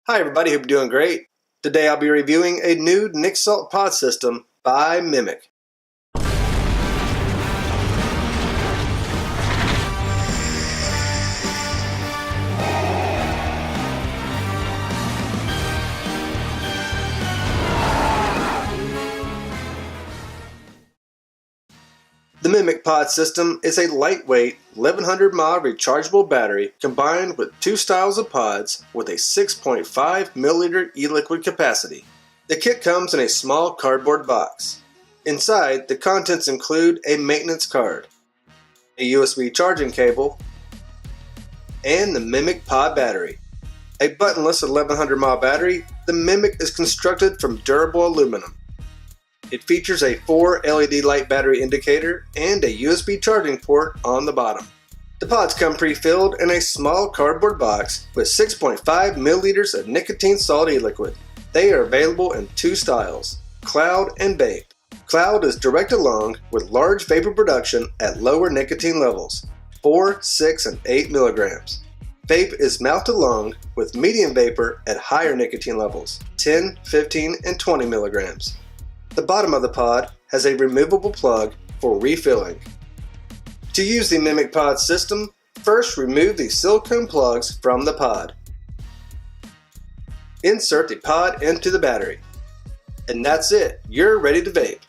Hi everybody, hope you're doing great. Today I'll be reviewing a new Nic Salt pod system by Mimic. The Mimic pod system is a lightweight 1100 mAh rechargeable battery combined with two styles of pods with a 6.5 milliliter e-liquid capacity. The kit comes in a small cardboard box. Inside, the contents include a maintenance card, a USB charging cable, and the Mimic pod battery. A buttonless 1100 mAh battery, the Mimic is constructed from durable aluminum. It features a 4 LED light battery indicator and a USB charging port on the bottom. The pods come pre-filled in a small cardboard box with 6.5 milliliters of nicotine salt e-liquid. They are available in two styles, Cloud and Vape. Cloud is direct along with large vapor production at lower nicotine levels, 4, 6, and 8 milligrams. Vape is mouth along with medium vapor at higher nicotine levels, 10, 15, and 20 milligrams. The bottom of the pod has a removable plug for refilling. To use the Mimic pod system, first remove the silicone plugs from the pod. Insert the pod into the battery. And that's it, you're ready to vape.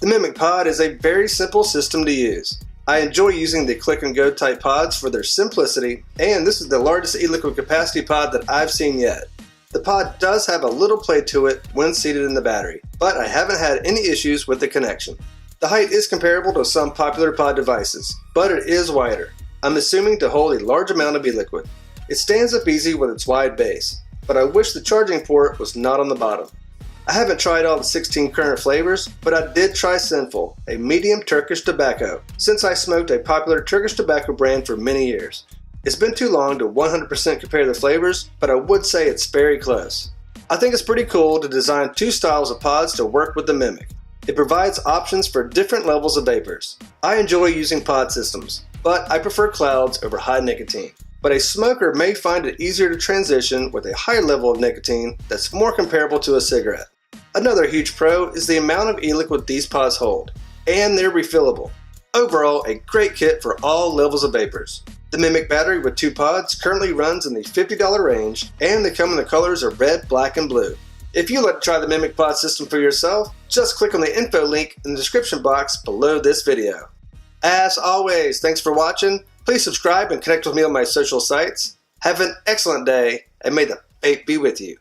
The Mimic pod is a very simple system to use. I enjoy using the click and go type pods for their simplicity, and this is the largest e-liquid capacity pod that I've seen yet. The pod does have a little play to it when seated in the battery, but I haven't had any issues with the connection. The height is comparable to some popular pod devices, but it is wider. I'm assuming to hold a large amount of e-liquid. It stands up easy with its wide base, but I wish the charging port was not on the bottom. I haven't tried all the 16 current flavors, but I did try Sinful, a medium Turkish tobacco, since I smoked a popular Turkish tobacco brand for many years. It's been too long to 100% compare the flavors, but I would say it's very close. I think it's pretty cool to design two styles of pods to work with the Mimic. It provides options for different levels of vapors. I enjoy using pod systems, but I prefer clouds over high nicotine. But a smoker may find it easier to transition with a higher level of nicotine that's more comparable to a cigarette. Another huge pro is the amount of e-liquid these pods hold, and they're refillable. Overall, a great kit for all levels of vapors. The Mimic battery with two pods currently runs in the $50 range, and they come in the colors of red, black, and blue. If you'd like to try the Mimic pod system for yourself, just click on the info link in the description box below this video. As always, thanks for watching. Please subscribe and connect with me on my social sites. Have an excellent day, and may the vape be with you.